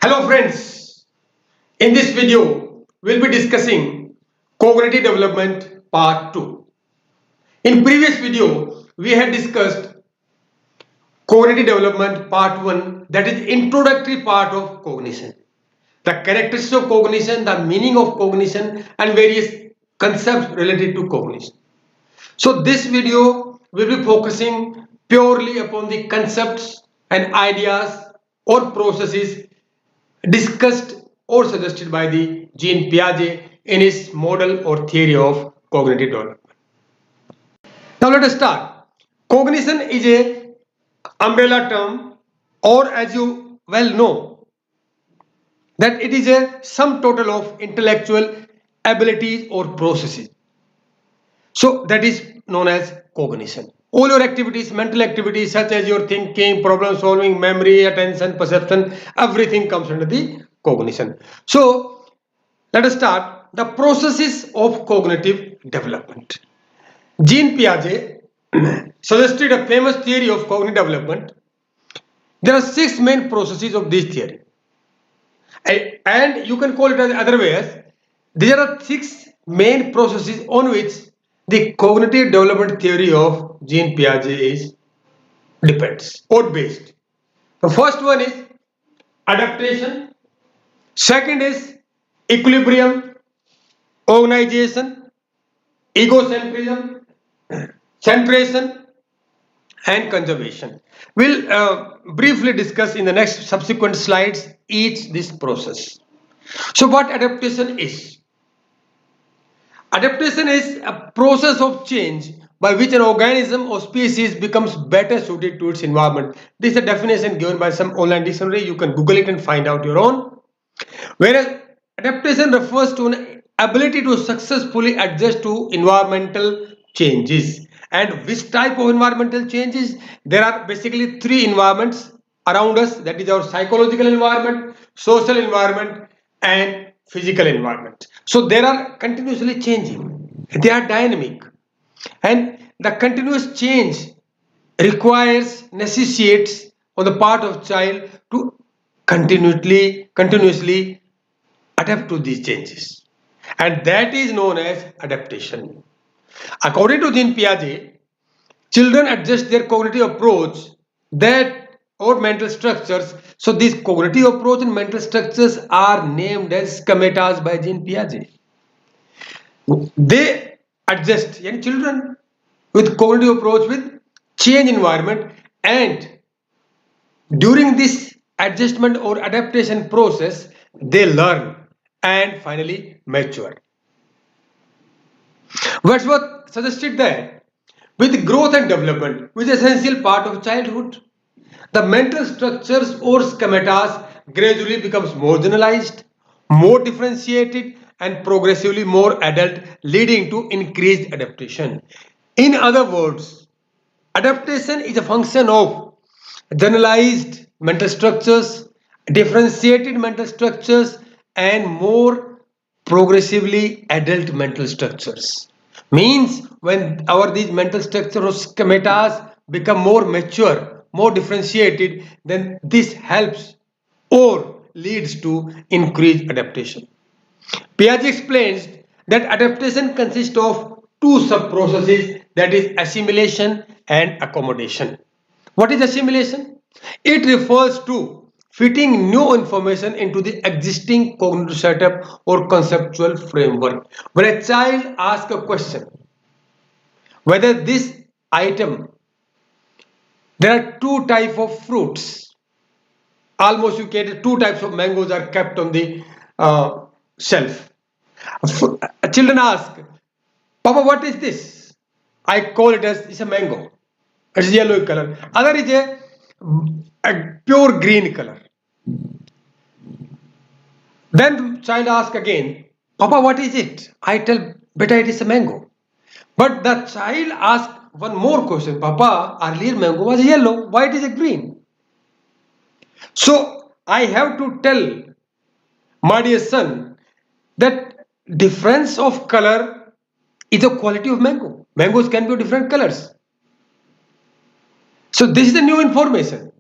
Hello friends, in this video we'll be discussing cognitive development part 2. In previous video we had discussed cognitive development part 1, that is introductory part of cognition. The characteristics of cognition, the meaning of cognition and various concepts related to cognition. So this video will be focusing purely upon the concepts and ideas or processes discussed or suggested by the Jean Piaget in his model or theory of cognitive development. Now let us start. Cognition is a umbrella term, or as you well know, that it is a sum total of intellectual abilities or processes. So that is known as cognition. All your activities, mental activities such as your thinking, problem solving, memory, attention, perception, everything comes under the cognition. So let us start the processes of cognitive development. Jean Piaget suggested a famous theory of cognitive development. There are 6 main processes of this theory, and you can call it as other ways. There are 6 main processes on which the cognitive development theory of Jean Piaget is depends or based. The first one is adaptation, second is equilibrium, organization, egocentrism, centration and conservation. We'll briefly discuss in the next subsequent slides each this process. So what adaptation is? Adaptation is a process of change by which an organism or species becomes better suited to its environment. This is a definition given by some online dictionary. You can Google it and find out your own. Whereas adaptation refers to an ability to successfully adjust to environmental changes. And which type of environmental changes? There are basically 3 environments around us, that is our psychological environment, social environment and physical environment. So they are continuously changing, they are dynamic, and the continuous change necessitates on the part of child to continuously adapt to these changes, and that is known as adaptation. According to Jean Piaget, children adjust their cognitive approach that or mental structures. So these cognitive approach and mental structures are named as schematas by Jean Piaget. They adjust young children with cognitive approach with change environment, and during this adjustment or adaptation process they learn and finally mature. Wordsworth suggested that with growth and development, which is an essential part of childhood, the mental structures or schematas gradually becomes more generalized, more differentiated and progressively more adult, leading to increased adaptation. In other words, adaptation is a function of generalized mental structures, differentiated mental structures and more progressively adult mental structures. Means when these mental structures or schemas become more mature, more differentiated, then this helps or leads to increased adaptation. Piaget explains that adaptation consists of 2 sub-processes, that is assimilation and accommodation. What is assimilation? It refers to fitting new information into the existing cognitive setup or conceptual framework. When a child asks a question, whether this item, there are 2 types of fruits, almost you get 2 types of mangoes are kept on the shelf. Children ask, Papa, what is this? I call it as it's a mango. It's yellow in color. Other is a pure green color. Then the child asks again, Papa, what is it? I tell, beta, it is a mango. But the child asks one more question, Papa, earlier mango was yellow, why it is a green? So I have to tell my dear son that difference of color is a quality of mango. Mangoes can be of different colors. So this is the new information.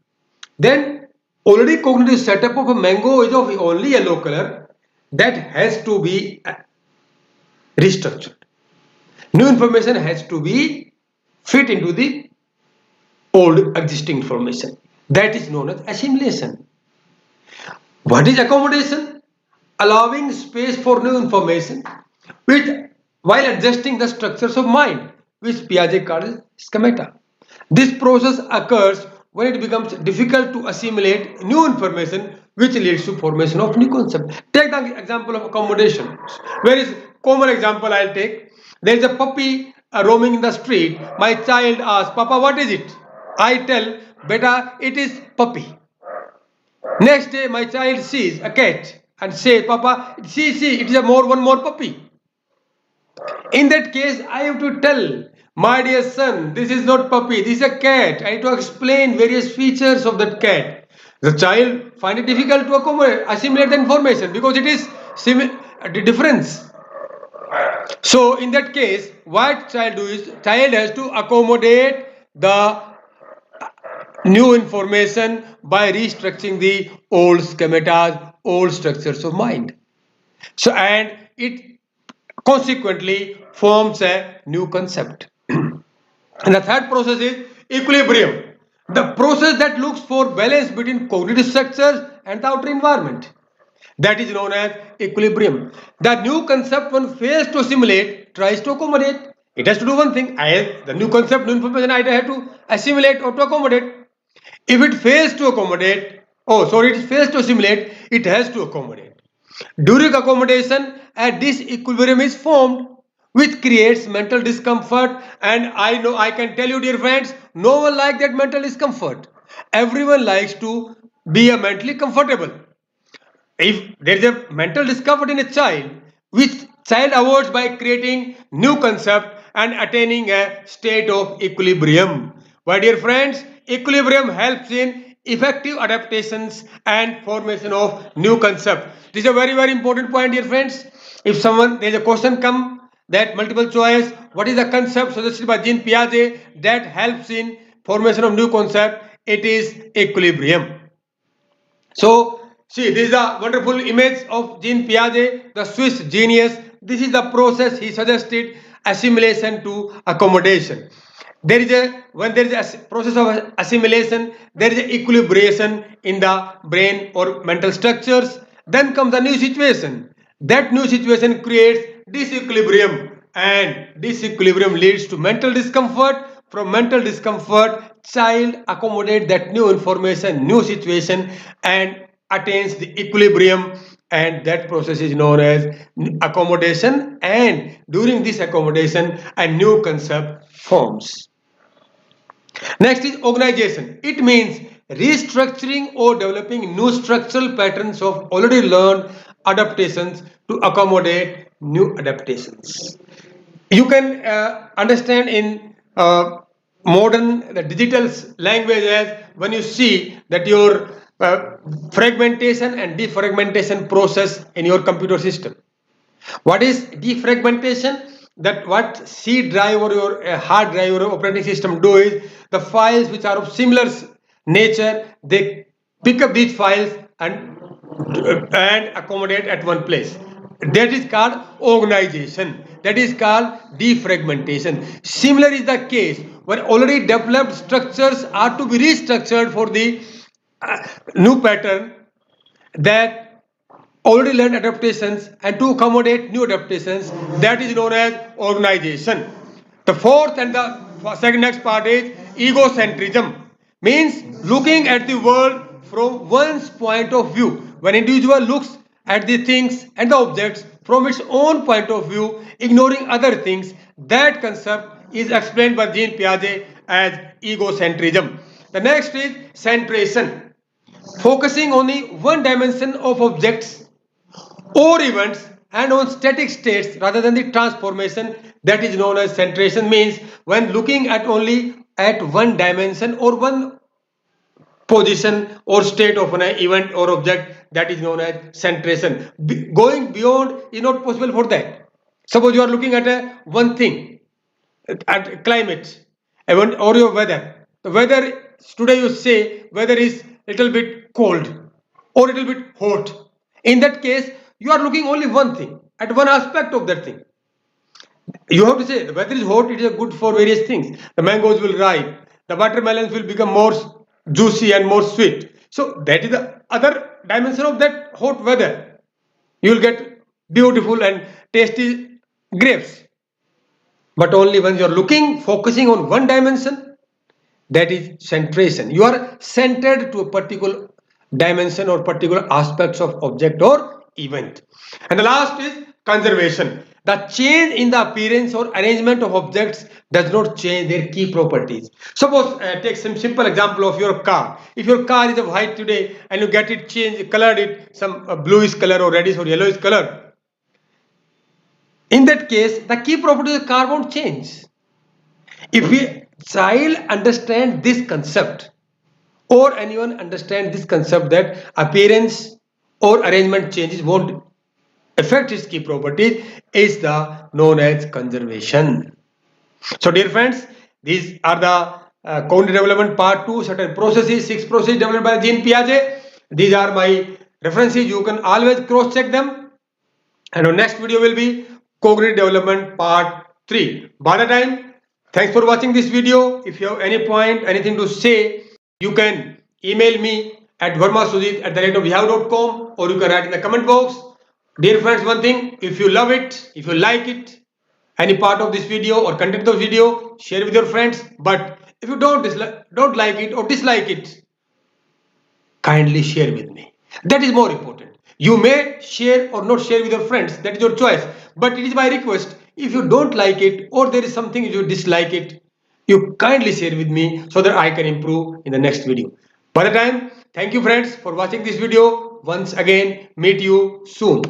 Then already cognitive setup of a mango is of only yellow color, that has to be restructured. New information has to be fit into the old existing information. That is known as assimilation. What is accommodation? Allowing space for new information which, while adjusting the structures of mind, which Piaget calls schemata. This process occurs when it becomes difficult to assimilate new information, which leads to formation of new concept. Take the example of accommodation. Where is common example I'll take? There is a puppy roaming in the street. My child asks, Papa, what is it? I tell, Beta, it is puppy. Next day, my child sees a cat and says, Papa, see, it is one more puppy. In that case, I have to tell, my dear son, this is not puppy, this is a cat. I have to explain various features of that cat. The child find it difficult to assimilate the information because it is the difference. So in that case, what child do is child has to accommodate the new information by restructuring the old schematas, old structures of mind. So, and it consequently forms a new concept. And the third process is equilibrium, the process that looks for balance between cognitive structures and the outer environment. That is known as equilibrium. The new concept, one fails to assimilate, tries to accommodate. It has to do one thing. The new concept, new information, I have to assimilate or to accommodate. If it fails to accommodate, it fails to assimilate, it has to accommodate. During accommodation, a disequilibrium is formed which creates mental discomfort, and I can tell you, dear friends, no one likes that mental discomfort. Everyone likes to be mentally comfortable. If there is a mental discomfort in a child, which child avoids by creating new concept and attaining a state of equilibrium. My dear friends, equilibrium helps in effective adaptations and formation of new concept. This is a very important point, dear friends. If there is a question come that multiple choice, what is the concept suggested by Jean Piaget that helps in formation of new concept? It is equilibrium. So, see, this is a wonderful image of Jean Piaget, the Swiss genius. This is the process he suggested: assimilation to accommodation. When there is a process of assimilation, there is an equilibration in the brain or mental structures. Then comes a new situation. That new situation creates disequilibrium, and disequilibrium leads to mental discomfort. From mental discomfort, child accommodate that new information, new situation, and attains the equilibrium, and that process is known as accommodation. And during this accommodation, a new concept forms. Next is organization. It means restructuring or developing new structural patterns of already learned adaptations to accommodate new adaptations. You can understand in modern the digital language as when you see that your fragmentation and defragmentation process in your computer system. What is defragmentation? That what C drive or your hard drive or operating system do is the files which are of similar nature, they pick up these files and accommodate at one place. That is called organization. That is called defragmentation. Similar is the case when already developed structures are to be restructured for the new pattern, that already learned adaptations and to accommodate new adaptations, that is known as organization. The fourth and the second next part is egocentrism, means looking at the world from one's point of view. When individual looks at the things and the objects from its own point of view, ignoring other things, that concept is explained by Jean Piaget as egocentrism. The next is centration, focusing only one dimension of objects or events and on static states rather than the transformation, that is known as centration. Means when looking at only at one dimension or one position or state of an event or object, that is known as centration. Going beyond is not possible for that. Suppose you are looking at one thing, at climate, or your weather. The weather today, you say weather is little bit cold or little bit hot. In that case, you are looking only one thing, at one aspect of that thing. You have to say the weather is hot, it is good for various things. The mangoes will ripe, the watermelons will become more juicy and more sweet. So that is the other dimension of that hot weather. You will get beautiful and tasty grapes. But only when you are looking, focusing on one dimension, that is centration. You are centered to a particular dimension or particular aspects of object or event. And the last is conservation. The change in the appearance or arrangement of objects does not change their key properties. Suppose take some simple example of your car. If your car is of white today and you get it changed, colored it some bluish color or reddish or yellowish color, in that case the key property of the car won't change. If a child understand this concept or anyone understand this concept that appearance or arrangement changes won't affect its key properties, is the known as conservation. So dear friends, these are the cognitive development part 2, certain processes, 6 processes developed by Jean Piaget. These are my references, you can always cross check them. And our next video will be cognitive development part 3. By the time, thanks for watching this video. If you have any point, anything to say, you can email me at vermasujit@yahoo.com or you can write in the comment box. Dear friends, one thing, if you love it, if you like it, any part of this video or content of video, share with your friends. But if you don't like it or dislike it, kindly share with me. That is more important. You may share or not share with your friends, that is your choice. But it is my request, if you don't like it or there is something you dislike it, you kindly share with me so that I can improve in the next video. By the time, thank you friends for watching this video. Once again, meet you soon.